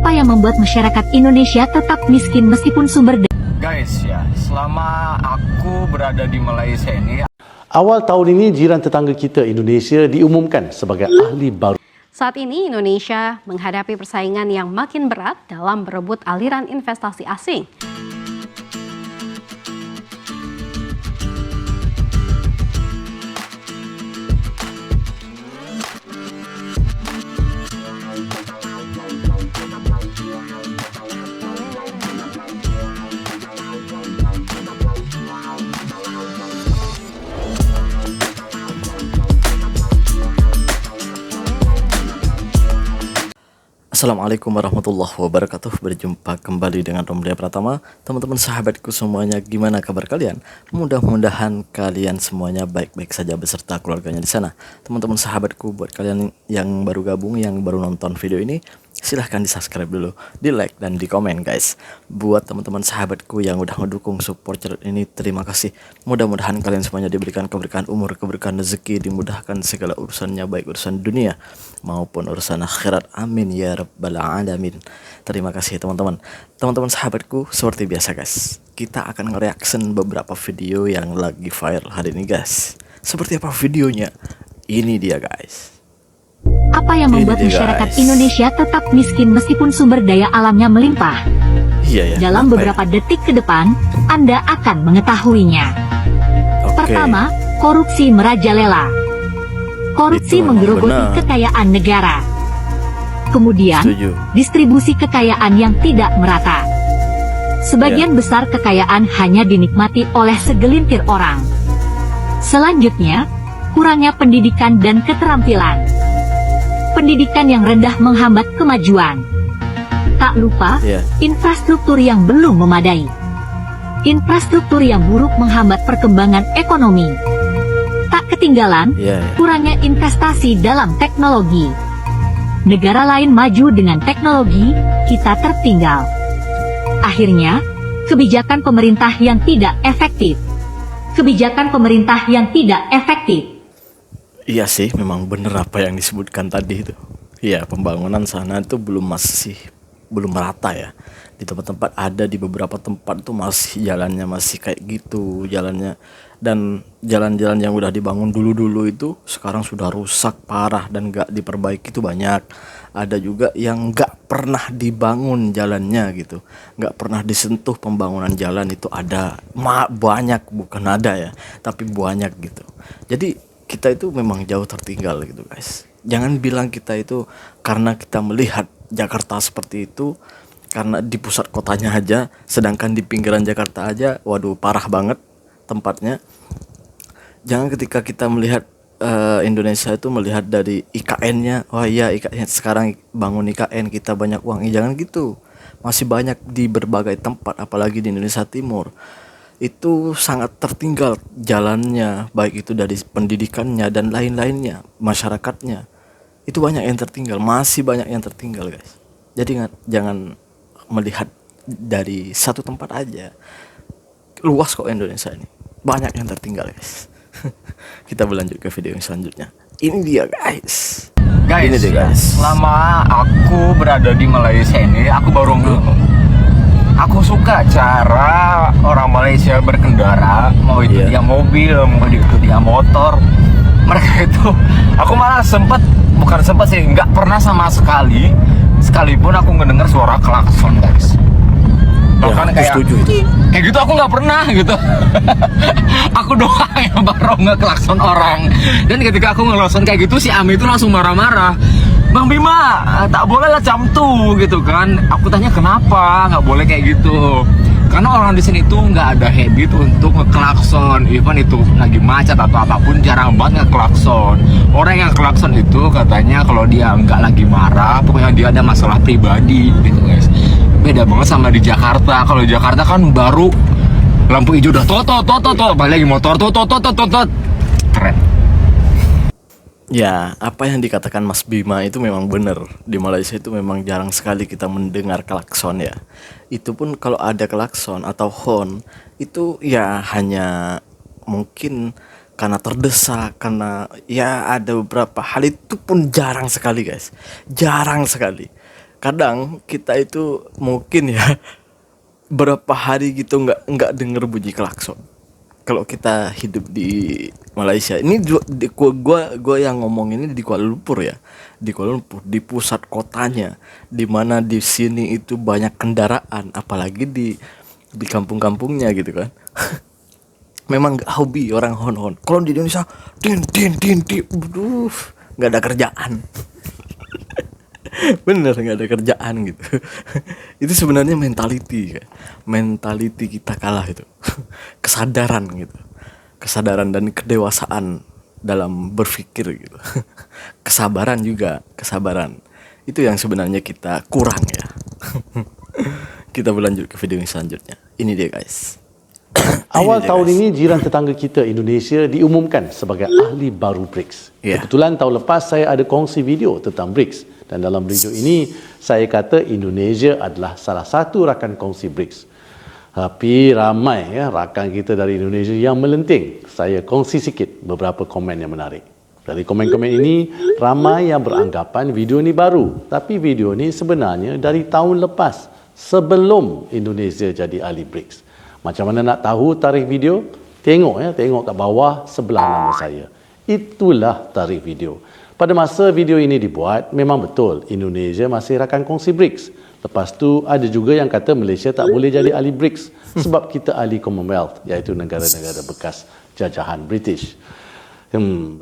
Apa yang membuat masyarakat Indonesia tetap miskin meskipun sumber daya? Guys ya, selama aku berada di Malaysia ini, awal tahun ini jiran tetangga kita Indonesia diumumkan sebagai ahli baru. Saat ini Indonesia menghadapi persaingan yang makin berat dalam berebut aliran investasi asing. Assalamualaikum warahmatullahi wabarakatuh. Berjumpa kembali dengan Romdaya Pratama. Teman-teman sahabatku semuanya, gimana kabar kalian? Mudah-mudahan kalian semuanya baik-baik saja beserta keluarganya di sana. Teman-teman sahabatku, buat kalian yang baru gabung, yang baru nonton video ini, silahkan di subscribe dulu, di like dan di komen guys. Buat teman-teman sahabatku yang udah ngedukung support channel ini, terima kasih. Mudah-mudahan kalian semuanya diberikan keberkahan umur, keberkahan rezeki, dimudahkan segala urusannya, baik urusan dunia maupun urusan akhirat, amin ya rabbal alamin. Terima kasih teman-teman. Teman-teman sahabatku, seperti biasa guys, kita akan nge-reaction beberapa video yang lagi viral hari ini guys. Seperti apa videonya? Ini dia guys. Apa yang membuat Ini dia, masyarakat guys. Indonesia tetap miskin meskipun sumber daya alamnya melimpah? Iya ya. Dalam apa beberapa detik ke depan, Anda akan mengetahuinya. ya? Oke. Pertama, korupsi merajalela. Korupsi Itu menggerogoti benar. kekayaan negara. Kemudian, Setuju. distribusi kekayaan yang tidak merata. Sebagian besar kekayaan hanya dinikmati oleh segelintir orang. Selanjutnya, kurangnya pendidikan dan keterampilan. Pendidikan yang rendah menghambat kemajuan. Tak lupa, Iya. infrastruktur yang belum memadai. Infrastruktur yang buruk menghambat perkembangan ekonomi. Tak ketinggalan, Iya, iya. kurangnya investasi dalam teknologi. Negara lain maju dengan teknologi, kita tertinggal. Akhirnya, kebijakan pemerintah yang tidak efektif. Kebijakan pemerintah yang tidak efektif. Iya sih, memang bener apa yang disebutkan tadi itu. Iya, pembangunan sana itu belum merata ya. Di tempat-tempat ada, di beberapa tempat tuh masih jalannya masih kayak gitu jalannya, dan jalan-jalan yang udah dibangun dulu-dulu itu sekarang sudah rusak parah dan gak diperbaiki itu banyak. Ada juga yang gak pernah dibangun jalannya gitu, gak pernah disentuh pembangunan jalan itu ada. Banyak, bukan ada ya, tapi banyak gitu. Jadi kita itu memang jauh tertinggal gitu guys. Jangan bilang kita itu karena kita melihat Jakarta seperti itu, karena di pusat kotanya aja, sedangkan di pinggiran Jakarta aja, waduh parah banget tempatnya. Jangan ketika kita melihat Indonesia itu melihat dari IKN-nya, wah iya IKN sekarang bangun IKN kita banyak uang. Jangan gitu. Masih banyak di berbagai tempat, apalagi di Indonesia Timur. Itu sangat tertinggal jalannya, baik itu dari pendidikannya dan lain-lainnya, masyarakatnya. Itu banyak yang tertinggal, masih banyak yang tertinggal guys. Jadi jangan melihat dari satu tempat aja. Luas kok Indonesia ini, banyak yang tertinggal guys. Kita berlanjut ke video yang selanjutnya. Ini dia guys. Ini dia ya, guys. selama aku berada di Malaysia ini, aku baru aku suka cara orang Malaysia berkendara, mau itu Iya. dia mobil, mau itu dia motor. Mereka itu, aku malah bukan sempat sih, nggak pernah sama sekali, sekalipun aku ngedenger suara klakson guys. Bahkan aku kayak setuju itu. kayak gitu aku nggak pernah gitu. Aku doang yang baru ngeklakson orang. Dan ketika aku ngeklakson kayak gitu, si Ami itu langsung marah-marah. Bang Bima, tak boleh lah jam tuh gitu kan. Aku tanya kenapa nggak boleh kayak gitu. Karena orang di sini tuh nggak ada habit untuk ngeklakson, even itu lagi macet atau apapun, jarang banget ngeklakson. Orang yang klakson itu katanya kalau dia nggak lagi marah, pokoknya dia ada masalah pribadi gitu guys. Beda banget sama di Jakarta. Kalau di Jakarta kan baru lampu hijau udah tot, balik lagi motor tot. Keren. Ya, apa yang dikatakan Mas Bima itu memang benar. Di Malaysia itu memang jarang sekali kita mendengar klakson ya. Itu pun kalau ada klakson atau horn, itu ya hanya mungkin karena terdesak, karena ya ada beberapa hal, itu pun jarang sekali guys. Jarang sekali. kadang kita itu mungkin ya berapa hari gitu nggak denger bunyi klakson. Kalau kita hidup di Malaysia, ini gua yang ngomong ini di Kuala Lumpur ya, di Kuala Lumpur, di pusat kotanya, di mana di sini itu banyak kendaraan, apalagi di kampung-kampungnya gitu kan. Memang gak hobi orang hon-hon. Kalau di Indonesia, din, aduh, nggak ada kerjaan. Bener nggak ada kerjaan gitu. Itu sebenarnya mentality kan, mentality kita kalah itu. Kesadaran gitu, kesadaran dan kedewasaan dalam berpikir gitu. Kesabaran juga, kesabaran itu yang sebenarnya kita kurang ya. Kita berlanjut ke video yang selanjutnya. Ini dia guys. Awal tahun ini jiran tetangga kita Indonesia diumumkan sebagai ahli baru BRICS. Ya. Kebetulan tahun lepas saya ada kongsi video tentang BRICS dan dalam video ini saya kata Indonesia adalah salah satu rakan kongsi BRICS. Tapi ramai ya rakan kita dari Indonesia yang melenting. Saya kongsi sikit beberapa komen yang menarik. Dari komen-komen ini ramai yang beranggapan video ini baru, tapi video ini sebenarnya dari tahun lepas sebelum Indonesia jadi ahli BRICS. Macam mana nak tahu tarikh video? Tengok kat bawah sebelah nama saya. Itulah tarikh video. Pada masa video ini dibuat, memang betul Indonesia masih rakan kongsi BRICS. Lepas tu ada juga yang kata Malaysia tak boleh jadi ahli BRICS sebab kita ahli Commonwealth, iaitu negara-negara bekas jajahan British.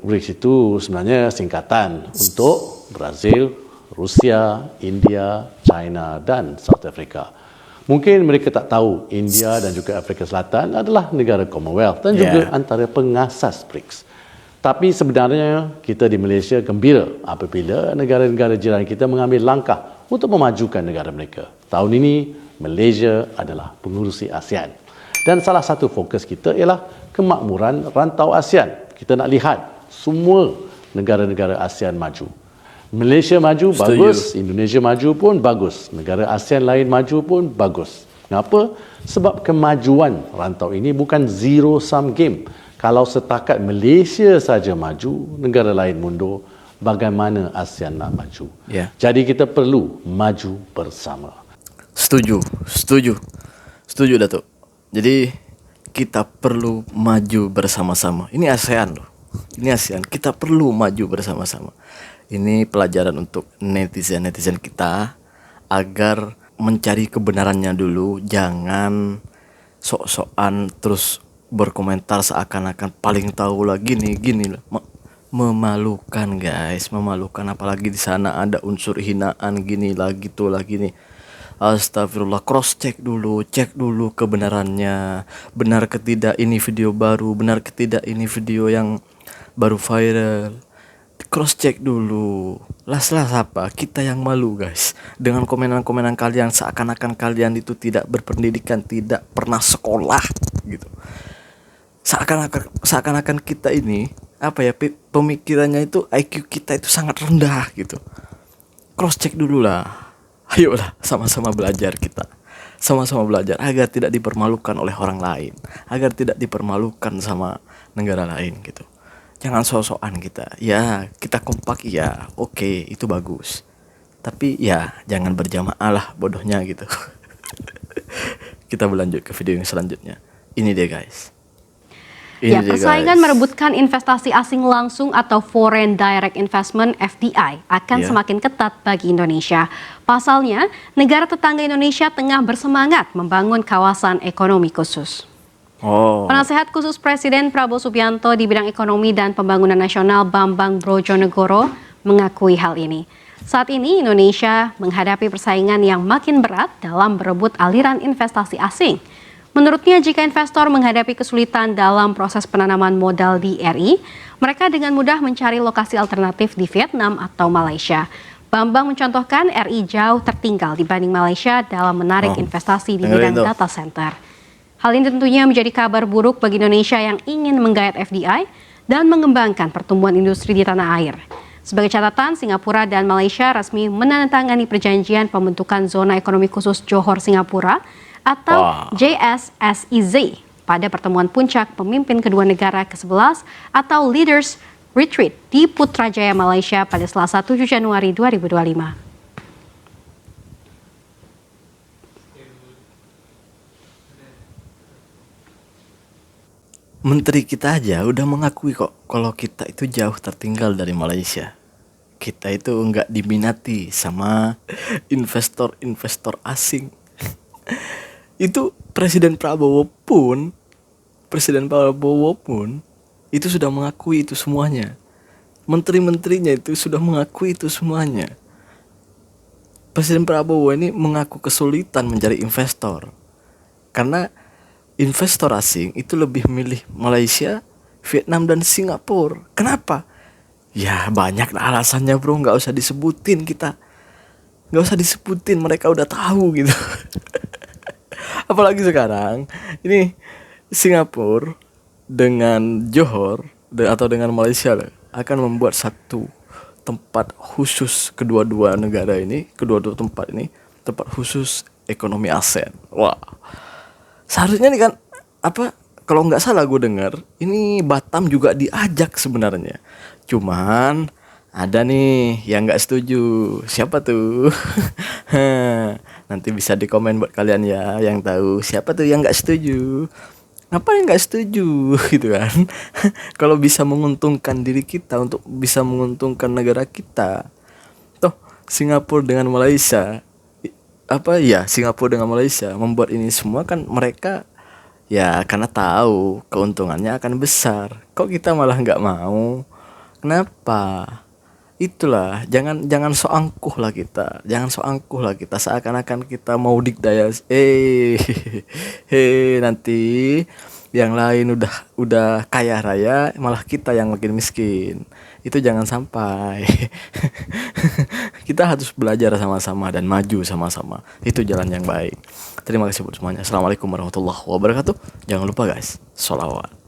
BRICS itu sebenarnya singkatan untuk Brazil, Rusia, India, China dan South Africa. Mungkin mereka tak tahu India dan juga Afrika Selatan adalah negara Commonwealth dan juga antara pengasas BRICS. Tapi sebenarnya kita di Malaysia gembira apabila negara-negara jiran kita mengambil langkah untuk memajukan negara mereka. Tahun ini Malaysia adalah pengurusi ASEAN. Dan salah satu fokus kita ialah kemakmuran rantau ASEAN. Kita nak lihat semua negara-negara ASEAN maju. Malaysia maju, bagus. Indonesia maju pun bagus. Negara ASEAN lain maju pun bagus. Kenapa? Sebab kemajuan rantau ini bukan zero sum game. Kalau setakat Malaysia saja maju, negara lain mundur, bagaimana ASEAN nak maju? Jadi kita perlu maju bersama. Setuju Datuk. Jadi kita perlu maju bersama-sama. Ini ASEAN loh. Ini ASEAN, kita perlu maju bersama-sama. Ini pelajaran untuk netizen kita agar mencari kebenarannya dulu, jangan sok-sokan terus berkomentar seakan-akan paling tahu lah gini lah. Memalukan guys, memalukan, apalagi di sana ada unsur hinaan gini lah gitu lah gini. Astagfirullah, cross check dulu, cek dulu kebenarannya, benar ke tidak ini video baru, benar ke tidak ini video yang baru viral. Cross check dulu. Las apa? Kita yang malu guys dengan komenan-komenan kalian seakan-akan kalian itu tidak berpendidikan, tidak pernah sekolah gitu. Seakan-akan kita ini apa ya, pemikirannya itu IQ kita itu sangat rendah gitu. Cross check dulu lah. Ayolah sama-sama belajar kita. Sama-sama belajar agar tidak dipermalukan oleh orang lain, agar tidak dipermalukan sama negara lain gitu. Jangan sok-sokan kita. Ya, kita kompak ya. Oke, itu bagus. Tapi ya jangan berjamaah lah bodohnya gitu. Kita berlanjut ke video yang selanjutnya. Ini dia guys. Persaingan merebutkan investasi asing langsung atau Foreign Direct Investment (FDI) akan semakin ketat bagi Indonesia. Pasalnya, negara tetangga Indonesia tengah bersemangat membangun kawasan ekonomi khusus. Penasehat khusus Presiden Prabowo Subianto di bidang ekonomi dan pembangunan nasional Bambang Brojonegoro mengakui hal ini. Saat ini Indonesia menghadapi persaingan yang makin berat dalam berebut aliran investasi asing. Menurutnya, jika investor menghadapi kesulitan dalam proses penanaman modal di RI, mereka dengan mudah mencari lokasi alternatif di Vietnam atau Malaysia. Bambang mencontohkan RI jauh tertinggal dibanding Malaysia dalam menarik investasi di bidang data center. Hal ini tentunya menjadi kabar buruk bagi Indonesia yang ingin menggayat FDI dan mengembangkan pertumbuhan industri di tanah air. Sebagai catatan, Singapura dan Malaysia resmi menandatangani perjanjian pembentukan Zona Ekonomi Khusus Johor Singapura atau JSSEZ pada pertemuan puncak pemimpin kedua negara ke-11 atau Leaders Retreat di Putrajaya, Malaysia pada Selasa 7 Januari 2025. Menteri kita aja udah mengakui kok kalau kita itu jauh tertinggal dari Malaysia. Kita itu nggak diminati sama investor-investor asing. Itu Presiden Prabowo pun itu sudah mengakui itu semuanya. Menteri-menterinya itu sudah mengakui itu semuanya. Presiden Prabowo ini mengaku kesulitan mencari investor karena investor asing itu lebih milih Malaysia, Vietnam dan Singapura. Kenapa? Ya banyak alasannya bro, nggak usah disebutin kita. Nggak usah disebutin, mereka udah tahu gitu. Apalagi sekarang, ini Singapura dengan Johor atau dengan Malaysia akan membuat satu tempat khusus kedua-dua tempat ini, tempat khusus ekonomi ASEAN. Wah, seharusnya nih kan kalau nggak salah gue dengar ini Batam juga diajak sebenarnya. Cuman ada nih yang nggak setuju. Siapa tuh? Nanti bisa di komen buat kalian ya yang tahu siapa tuh yang nggak setuju. Apa yang nggak setuju gitu kan? Kalau bisa menguntungkan diri kita, untuk bisa menguntungkan negara kita. Toh Singapura dengan Malaysia Singapura dengan Malaysia membuat ini semua kan mereka ya karena tahu keuntungannya akan besar. Kok kita malah nggak mau? Kenapa? Itulah, jangan so angkuh lah kita. Seakan-akan kita mau dikdaya. Nanti yang lain udah kaya raya, malah kita yang makin miskin. Itu jangan sampai. Kita harus belajar sama-sama dan maju sama-sama. Itu jalan yang baik. Terima kasih buat semuanya. Assalamualaikum warahmatullahi wabarakatuh. Jangan lupa guys, sholawat.